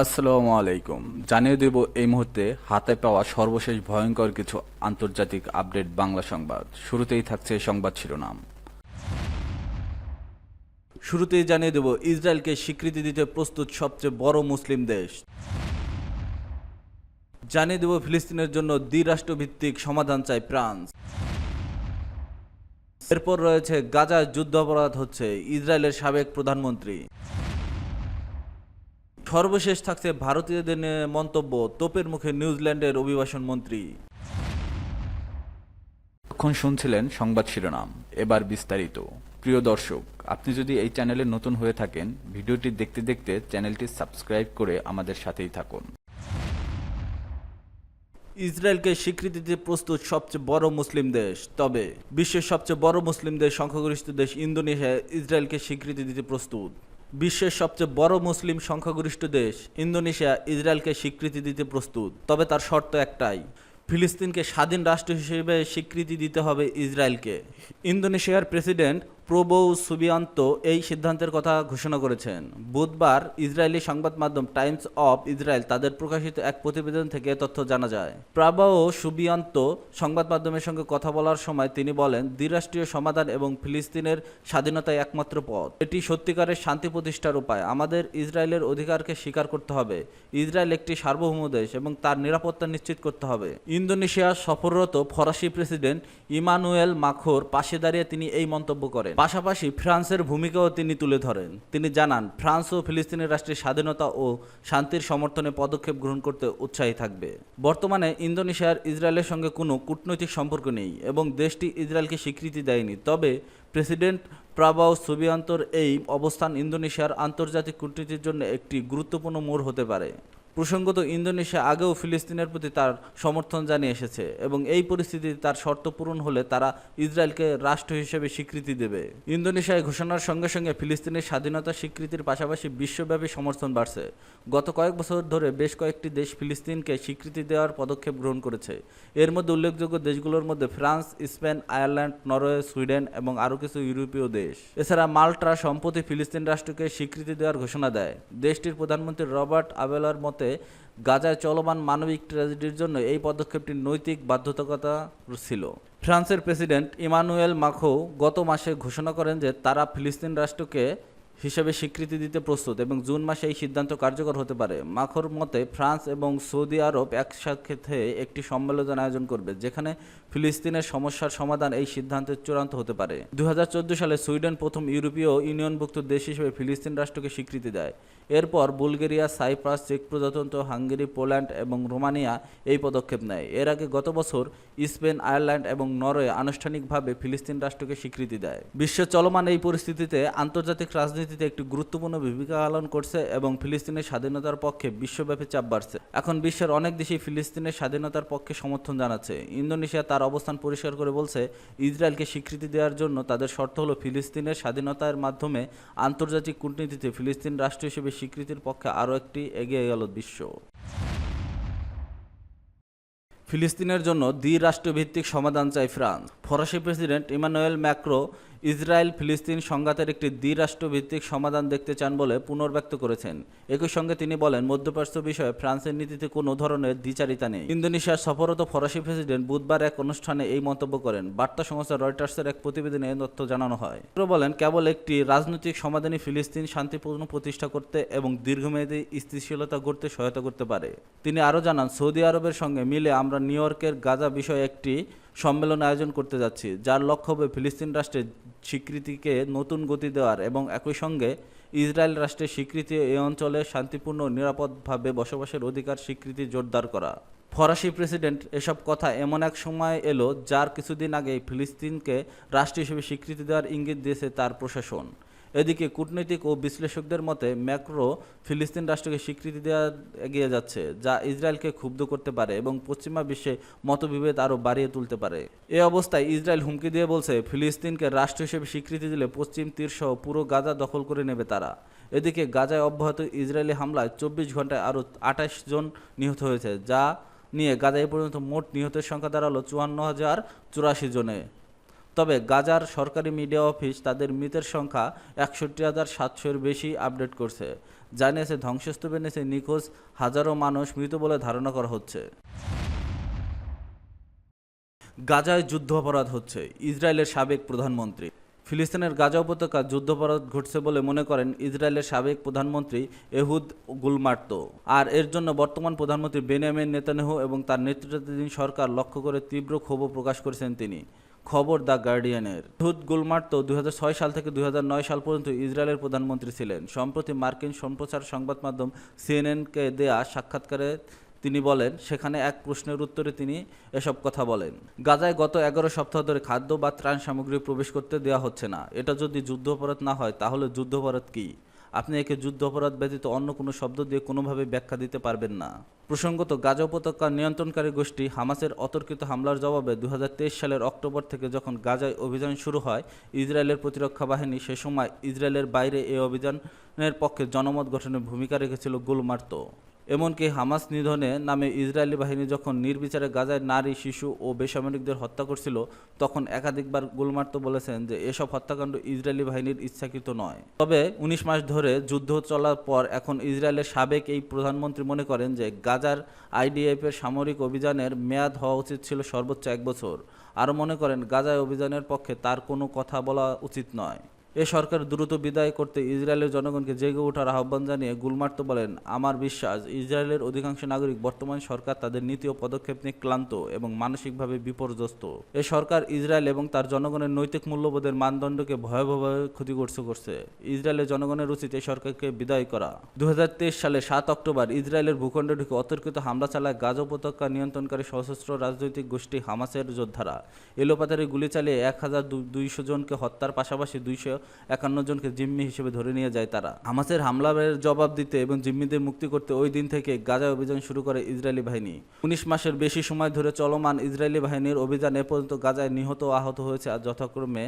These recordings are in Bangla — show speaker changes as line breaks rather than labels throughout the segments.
আসসালামু আলাইকুম। জানিয়ে দেব এই মুহূর্তে হাতে পাওয়া সর্বশেষ ভয়ঙ্কর কিছু আন্তর্জাতিক আপডেট বাংলা সংবাদ। শুরুতেই থাকছে সংবাদ শিরোনাম। শুরুতেই জানিয়ে দেব ইসরায়েলকে স্বীকৃতি দিতে প্রস্তুত সবচেয়ে বড় মুসলিম দেশ। জানিয়ে দেব ফিলিস্তিনের জন্য দ্বিরাষ্ট্রভিত্তিক সমাধান চায় ফ্রান্স। এরপর রয়েছে গাজায় যুদ্ধাপরাধ হচ্ছে, ইসরায়েলের সাবেক প্রধানমন্ত্রী। সর্বশেষ থাকছে ভারতীয়দের নিয়ে মন্তব্য, তোপের মুখে নিউজিল্যান্ডের অভিবাসন মন্ত্রী। এখন শুনছিলেন সংবাদ শিরোনাম, এবার বিস্তারিত। প্রিয় দর্শক, আপনি যদি এই চ্যানেলে নতুন হয়ে থাকেন, ভিডিওটি দেখতে দেখতে চ্যানেলটি সাবস্ক্রাইব করে আমাদের সাথেই থাকুন। ইসরায়েলকে স্বীকৃতি দিতে প্রস্তুত সবচেয়ে বড় মুসলিম দেশ। তবে বিশ্বের সবচেয়ে বড় মুসলিম দেশ, সংখ্যাগরিষ্ঠ দেশ ইন্দোনেশিয়া ইসরায়েলকে স্বীকৃতি দিতে প্রস্তুত। বিশ্বের সবচেয়ে বড় মুসলিম সংখ্যাগরিষ্ঠ দেশ ইন্দোনেশিয়া ইসরায়েলকে স্বীকৃতি দিতে প্রস্তুত। তবে তার শর্ত একটাই, ফিলিস্তিনকে স্বাধীন রাষ্ট্র হিসেবে স্বীকৃতি দিতে হবে ইসরায়েলকে। ইন্দোনেশিয়ার প্রেসিডেন্ট প্রবোও সুবিয়ান্তো এই সিদ্ধান্তের কথা ঘোষণা করেছেন। বুধবার ইসরায়েলি সংবাদ মাধ্যম টাইমস অফ ইসরায়েল তাদের প্রকাশিত এক প্রতিবেদন থেকে তথ্য জানা যায়। প্রবোও সুবিয়ান্তো সংবাদ মাধ্যমের সঙ্গে কথা বলার সময় তিনি বলেন, দ্বিরাষ্ট্রীয় সমাধান এবং ফিলিস্তিনের স্বাধীনতাই একমাত্র পথ। এটি সত্যিকারের শান্তি প্রতিষ্ঠার উপায়। আমাদের ইসরায়েলের অধিকারকে স্বীকার করতে হবে। ইসরায়েল একটি সার্বভৌম দেশ এবং তার নিরাপত্তা নিশ্চিত করতে হবে। ইন্দোনেশিয়া সফররত ফরাসি প্রেসিডেন্ট ইমানুয়েল মাখোর পাশে দাঁড়িয়ে তিনি এই মন্তব্য করেন। পাশাপাশি ফ্রান্সের ভূমিকাও তিনি তুলে ধরেন। তিনি জানান, ফ্রান্স ও ফিলিস্তিনের রাষ্ট্রের স্বাধীনতা ও শান্তির সমর্থনে পদক্ষেপ গ্রহণ করতে উৎসাহী থাকবে। বর্তমানে ইন্দোনেশিয়ার ইসরায়েলের সঙ্গে কোনো কূটনৈতিক সম্পর্ক নেই এবং দেশটি ইসরায়েলকে স্বীকৃতি দেয়নি। তবে প্রেসিডেন্ট প্রাবোও সুবিয়ান্তোর এই অবস্থান ইন্দোনেশিয়ার আন্তর্জাতিক কূটনীতির জন্য একটি গুরুত্বপূর্ণ মোড় হতে পারে। প্রসঙ্গত, ইন্দোনেশিয়া আগেও ফিলিস্তিনের প্রতি তার সমর্থন জানিয়ে এসেছে এবং এই পরিস্থিতিতে তার শর্ত পূরণ হলে তারা ইসরায়েলকে রাষ্ট্র হিসেবে স্বীকৃতি দেবে। ইন্দোনেশিয়ায় ঘোষণার সঙ্গে সঙ্গে ফিলিস্তিনের স্বাধীনতা স্বীকৃতির পাশাপাশি বিশ্বব্যাপী সমর্থন বাড়ছে। গত কয়েক বছর ধরে বেশ কয়েকটি দেশ ফিলিস্তিনকে স্বীকৃতি দেওয়ার পদক্ষেপ গ্রহণ করেছে। এর মধ্যে উল্লেখযোগ্য দেশগুলোর মধ্যে France, Spain, Ireland, Norway, Sweden এবং আরও কিছু ইউরোপীয় দেশ। এছাড়া মাল্টা সম্প্রতি ফিলিস্তিন রাষ্ট্রকে স্বীকৃতি দেওয়ার ঘোষণা দেয়। দেশটির প্রধানমন্ত্রী রবার্ট আবেলার মতে গাজায় চলমান মানবিক ট্র্যাজেডির জন্য এই পদক্ষেপটি নৈতিক বাধ্যবাধকতা ছিল। ফ্রান্সের প্রেসিডেন্ট ইমানুয়েল মাখোঁ গত মাসে ঘোষণা করেন যে তারা ফিলিস্তিন রাষ্ট্রকে হিসেবে স্বীকৃতি দিতে প্রস্তুত এবং জুন মাসে এই সিদ্ধান্ত কার্যকর হতে পারে। মাখোর মতে ফ্রান্স এবং সৌদি আরব একসাথে একটি সম্মেলন আয়োজন করবে যেখানে ফিলিস্তিনের সমস্যার সমাধান এই সিদ্ধান্তের চূড়ান্ত হতে পারে। 2014 সালে সুইডেন প্রথম ইউরোপীয় ইউনিয়নভুক্ত দেশ হিসেবে ফিলিস্তিন রাষ্ট্রকে স্বীকৃতি দেয়। এরপর বুলগেরিয়া, সাইপ্রাস, চেক প্রজাতন্ত্র, হাঙ্গেরি, পোল্যান্ড এবং রোমানিয়া এই পদক্ষেপ নেয়। এর আগে গত বছর স্পেন, আয়ারল্যান্ড এবং নরওয়ে আনুষ্ঠানিকভাবে ফিলিস্তিন রাষ্ট্রকে স্বীকৃতি দেয়। বিশ্বে চলমান এই পরিস্থিতিতে আন্তর্জাতিক রাজনীতিতে একটি গুরুত্বপূর্ণ ভূমিকা পালন করছে এবং ফিলিস্তিনের স্বাধীনতার পক্ষে বিশ্বব্যাপী চাপ বাড়ছে। এখন বিশ্বের অনেক দেশই ফিলিস্তিনের স্বাধীনতার পক্ষে সমর্থন জানাচ্ছে। ইন্দোনেশিয়া তার অবস্থান পরিষ্কার করে বলছে, ইসরায়েলকে স্বীকৃতি দেওয়ার জন্য তাদের শর্ত হলো ফিলিস্তিনের স্বাধীনতার মাধ্যমে আন্তর্জাতিক কূটনীতিতে ফিলিস্তিন রাষ্ট্র হিসেবে স্বীকৃতির পক্ষে আরও একটি এগিয়ে গেল বিশ্ব। ফিলিস্তিনের জন্য দ্বিরাষ্ট্রভিত্তিক সমাধান চায় ফ্রান্স। ফরাসি প্রেসিডেন্ট ইমানুয়েল ম্যাক্রো ইসরায়েল ফিলিস্তিন সংঘাতের একটি দ্বিরাষ্ট্রভিত্তিক সমাধান দেখতে চান বলে পুনর্ব্যক্ত করেছেন। একই সঙ্গে তিনি বলেন, মধ্যপ্রাচ্য বিষয়ে ফ্রান্সের নীতিতে কোনো ধরনের দ্বিচারিতা নেই। ইন্দোনেশিয়ার সফররত ফরাসি প্রেসিডেন্ট বুধবার এক অনুষ্ঠানে এই মন্তব্য করেন। বার্তা সংস্থা রয়টার্সের এক প্রতিবেদনে এই তথ্য জানানো হয়। তিনি বলেন, কেবল একটি রাজনৈতিক সমাধানই ফিলিস্তিন শান্তিপূর্ণ প্রতিষ্ঠা করতে এবং দীর্ঘমেয়াদী স্থিতিশীলতা গড়তে সহায়তা করতে পারে। তিনি আরও জানান, সৌদি আরবের সঙ্গে মিলে আমরা নিউ ইয়র্কের গাজা বিষয়ে একটি সম্মেলন আয়োজন করতে যাচ্ছি, যার লক্ষ্য হবে ফিলিস্তিন রাষ্ট্রের স্বীকৃতিকে নতুন গতি দেওয়ার এবং একই সঙ্গে ইসরায়েল রাষ্ট্রের স্বীকৃতি এই অঞ্চলে শান্তিপূর্ণ ও নিরাপদভাবে বসবাসের অধিকার স্বীকৃতি জোরদার করা। ফরাসি প্রেসিডেন্ট এসব কথা এমন এক সময় এলো যার কিছুদিন আগেই ফিলিস্তিনকে রাষ্ট্র হিসেবে স্বীকৃতি দেওয়ার ইঙ্গিত দিয়েছে তার প্রশাসন। এদিকে কূটনৈতিক ও বিশ্লেষকদের মতে ম্যাক্রো ফিলিস্তিন রাষ্ট্রকে স্বীকৃতি দেওয়া এগিয়ে যাচ্ছে, যা ইসরায়েলকে ক্ষুব্ধ করতে পারে এবং পশ্চিমা বিশ্বে মতবিভেদ আরও বাড়িয়ে তুলতে পারে। এ অবস্থায় ইসরায়েল হুমকি দিয়ে বলছে, ফিলিস্তিনকে রাষ্ট্র হিসেবে স্বীকৃতি দিলে পশ্চিম তীরসহ পুরো গাজা দখল করে নেবে তারা। এদিকে গাজায় অব্যাহত ইসরায়েলি হামলায় 24 ঘন্টায় আরও 28 জন নিহত হয়েছে, যা নিয়ে গাজায় পর্যন্ত মোট নিহতের সংখ্যা দাঁড়ালো 54,084 জনে। তবে গাজার সরকারি মিডিয়া অফিস তাদের মৃতের সংখ্যা ৬১,৭০০-এর বেশি আপডেট করছে, জানিয়েছে ধ্বংসস্তূপের নিচে নিখোঁজ হাজারো মানুষ মৃত বলে ধারণা করা হচ্ছে। গাজায় যুদ্ধাপরাধ হচ্ছে, ইসরায়েলের সাবেক প্রধানমন্ত্রী। ফিলিস্তিনের গাজা উপত্যকা যুদ্ধাপরাধ ঘটছে বলে মনে করেন ইসরায়েলের সাবেক প্রধানমন্ত্রী এহুদ গুলমার্ত। আর এর জন্য বর্তমান প্রধানমন্ত্রী বেনিয়ামিন নেতানিয়াহু এবং তার নেতৃত্বাধীন সরকার লক্ষ্য করে তীব্র ক্ষোভ প্রকাশ করেছেন তিনি। খবর দ্য গার্ডিয়ানের। এহুদ গুলমার্ত 2006 সাল থেকে 2009 সাল পর্যন্ত ইসরায়েলের প্রধানমন্ত্রী ছিলেন। সম্প্রতি মার্কিন সম্প্রচার সংবাদ মাধ্যম সিএনএনকে দেয়া সাক্ষাৎকারে তিনি বলেন, সেখানে এক প্রশ্নের উত্তরে তিনি এসব কথা বলেন। গাজায় গত 11 সপ্তাহ ধরে খাদ্য বা ত্রাণ সামগ্রী প্রবেশ করতে দেওয়া হচ্ছে না। এটা যদি যুদ্ধাপরাধ না হয় তাহলে যুদ্ধাপরাধ কী? আপনি একে যুদ্ধাপরাধ ব্যতীত অন্য কোনো শব্দ দিয়ে কোনোভাবে ব্যাখ্যা দিতে পারবেন না। প্রসঙ্গত, গাজা উপত্যকার নিয়ন্ত্রণকারী গোষ্ঠী হামাসের অতর্কিত হামলার জবাবে 2023 সালের অক্টোবর থেকে যখন গাজায় অভিযান শুরু হয় ইসরায়েলের প্রতিরক্ষা বাহিনী, সে সময় ইসরায়েলের বাইরে এই অভিযানের পক্ষে জনমত গঠনে ভূমিকা রেখেছিল গুলমার্ত। এমনকি হামাস নিধনে নামে ইসরায়েলি বাহিনী যখন নির্বিচারে গাজায় নারী, শিশু ও বেসামরিকদের হত্যা করছিল, তখন একাধিকবার গুলমার্ত বলেছেন যে এসব হত্যাকাণ্ড ইসরায়েলি বাহিনীর ইচ্ছাকৃত নয়। তবে 19 মাস ধরে যুদ্ধ চলার পর এখন ইসরায়েলের সাবেক এই প্রধানমন্ত্রী মনে করেন যে গাজার আইডিএফের সামরিক অভিযানের মেয়াদ হওয়া উচিত ছিল সর্বোচ্চ 1 বছর। আরও মনে করেন গাজায় অভিযানের পক্ষে তার কোনো কথা বলা উচিত নয়। এ সরকার দ্রুত বিদায় করতে ইসরায়েলের জনগণকে জেগে ওঠার আহ্বান জানিয়ে গুলমার্ত বলেন, আমার বিশ্বাস ইসরায়েলের অধিকাংশ নাগরিক বর্তমান সরকার তাদের নীতি ও পদক্ষেপ নিয়ে ক্লান্ত এবং মানসিকভাবে বিপর্যস্ত। এ সরকার ইসরায়েল এবং তার জনগণের নৈতিক মূল্যবোধের মানদণ্ডকে ভয়াবহভাবে ক্ষতিগ্রস্ত করছে। ইসরায়েলের জনগণের উচিত এই সরকারকে বিদায় করা। 2023 সালের 7 অক্টোবর ইসরায়েলের ভূখণ্ডে ঢুকে অতর্কিত হামলা চালায় গাজা উপত্যকা নিয়ন্ত্রণকারী সশস্ত্র রাজনৈতিক গোষ্ঠী হামাসের যোদ্ধারা। এলোপাতাড়ি গুলি চালিয়ে 1200 জনকে হত্যার পাশাপাশি 251 জনকে জিম্মি হিসেবে ধরে নিয়ে যায় তারা। হামাসের হামলার জবাব দিতে এবং জিম্মিদের মুক্তি করতে ওই দিন থেকে গাজায় অভিযান শুরু করে ইসরায়েলি বাহিনী। 19 মাসের বেশি সময় ধরে চলমান ইসরায়েলি বাহিনীর অভিযান এ পর্যন্ত গাজায় নিহত ও আহত হয়েছে আর যথাক্রমে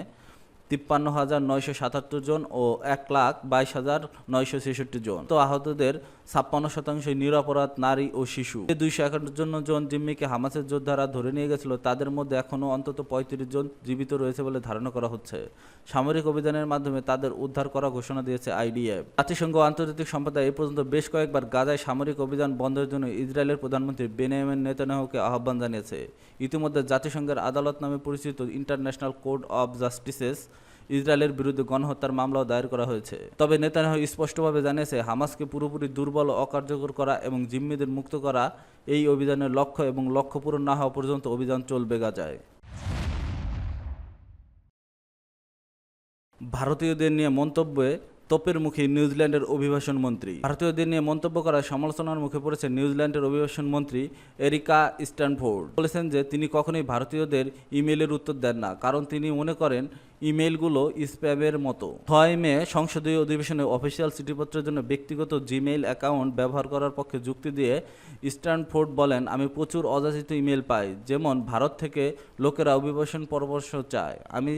53,977 জন ও 1,22,966 জন। তো আহতদের 56% নিরপরাধ নারী ও শিশু। 251 জন জিম্মিকে হামাসের যোদ্ধারা ধরে নিয়ে গেছিল, তাদের মধ্যে এখনও অন্তত 35 জন জীবিত রয়েছে বলে ধারণা করা হচ্ছে। সামরিক অভিযানের মাধ্যমে তাদের উদ্ধার করা ঘোষণা দিয়েছে আইডিএফ। জাতিসংঘ ও আন্তর্জাতিক সম্প্রদায় এ পর্যন্ত বেশ কয়েকবার গাজায় সামরিক অভিযান বন্ধের জন্য ইসরায়েলের প্রধানমন্ত্রী বেনিয়ামিন নেতানিয়াহুকে আহ্বান জানিয়েছে। ইতিমধ্যে জাতিসংঘের আদালত নামে পরিচিত ইন্টারন্যাশনাল কোর্ট অব জাস্টিসেস ইসরায়েলের বিরুদ্ধে গণহত্যার মামলাও দায়ের করা হয়েছে। তবে নেতানিয়াহু স্পষ্টভাবে জানিয়েছে, হামাসকে পুরোপুরি দুর্বল ও অকার্যকর করা এবং জিম্মিদের মুক্ত করা এই অভিযানের লক্ষ্য এবং লক্ষ্য পূরণ না হওয়া পর্যন্ত অভিযান চলবে গাজায়। ভারতীয়দের নিয়ে মন্তব্যে তোপের মুখে নিউজিল্যান্ডের অভিবাসন মন্ত্রী। ভারতীয়দের নিয়ে মন্তব্য করায় সমালোচনার মুখে পড়েছে নিউজিল্যান্ডের অভিবাসন মন্ত্রী এরিকা স্ট্যানফোর্ড। বলেছেন যে তিনি কখনোই ভারতীয়দের ইমেইলের উত্তর দেন না, কারণ তিনি মনে করেন ইমেইলগুলো স্প্যামের মতো। 6 মে সংসদীয় অধিবেশনে অফিসিয়াল চিঠিপত্রের জন্য ব্যক্তিগত জিমেইল অ্যাকাউন্ট ব্যবহার করার পক্ষে যুক্তি দিয়ে স্ট্যানফোর্ড বলেন, আমি প্রচুর অযাচিত ইমেইল পাই, যেমন ভারত থেকে লোকেরা অভিবাসন পরামর্শ চায়, আমি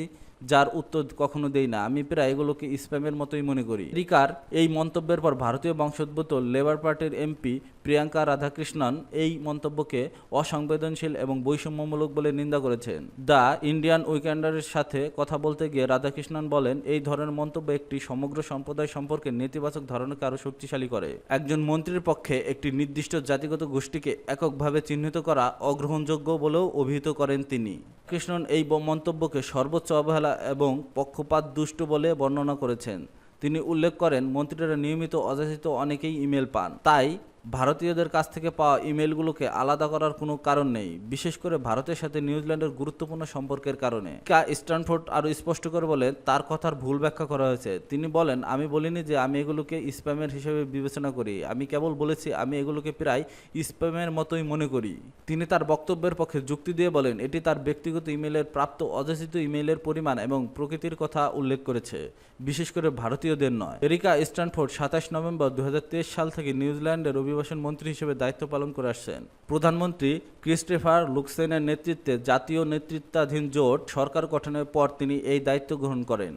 যার উত্তর কখনো দেই না। আমি প্রায় এগুলোকে স্প্যামের মতোই মনে করি। রিকার এই মন্তব্যের পর ভারতীয় বংশোদ্ভূত লেবার পার্টির এমপি প্রিয়াঙ্কা রাধাকৃষ্ণন এই মন্তব্যকে অসংবেদনশীল এবং বৈষম্যমূলক বলে নিন্দা করেছেন। দ্য ইন্ডিয়ান উইকেন্ডারের সাথে কথা বলতে গিয়ে রাধাকৃষ্ণন বলেন, এই ধরনের মন্তব্য একটি সমগ্র সম্প্রদায় সম্পর্কে নেতিবাচক ধারণাকে আরও শক্তিশালী করে। একজন মন্ত্রীর পক্ষে একটি নির্দিষ্ট জাতিগত গোষ্ঠীকে এককভাবে চিহ্নিত করা অগ্রহণযোগ্য বলেও অভিহিত করেন তিনি। কৃষ্ণন এই মন্তব্যকে সর্বোচ্চ অবহেলা এবং পক্ষপাত দুষ্ট বলে বর্ণনা করেছেন। তিনি উল্লেখ করেন, মন্ত্রীরা নিয়মিত অযাচিত অনেকেই ইমেল পান, তাই ভারতীয়দের কাছ থেকে পাওয়া ইমেলগুলোকে আলাদা করার কোনো কারণ নেই, বিশেষ করে ভারতের সাথে নিউজিল্যান্ডের গুরুত্বপূর্ণ সম্পর্কের কারণে। স্ট্যানফোর্ড আরও স্পষ্ট করে বলেন, তার কথার ভুল ব্যাখ্যা করা হয়েছে। তিনি বলেন, আমি বলিনি যে আমি এগুলোকে স্প্যামের হিসেবে বিবেচনা করি, আমি কেবল বলেছি আমি এগুলোকে প্রায় স্প্যামের মতোই মনে করি। তিনি তার বক্তব্যের পক্ষে যুক্তি দিয়ে বলেন, এটি তার ব্যক্তিগত ইমেলের প্রাপ্ত অযাচিত ইমেইলের পরিমাণ এবং প্রকৃতির কথা উল্লেখ করেছে, বিশেষ করে ভারতীয়দের নয়। এরিকা স্ট্যানফোর্ড 27 নভেম্বর 2023 সাল থেকে নিউজিল্যান্ডের অভিবাসন মন্ত্রী হিসেবে দায়িত্ব পালন করে আসছেন। প্রধানমন্ত্রী ক্রিস্টোফার লুক্সেনের নেতৃত্বে জাতীয় নেতৃত্বাধীন জোট সরকার গঠনের পর তিনি এই দায়িত্ব গ্রহণ করেন।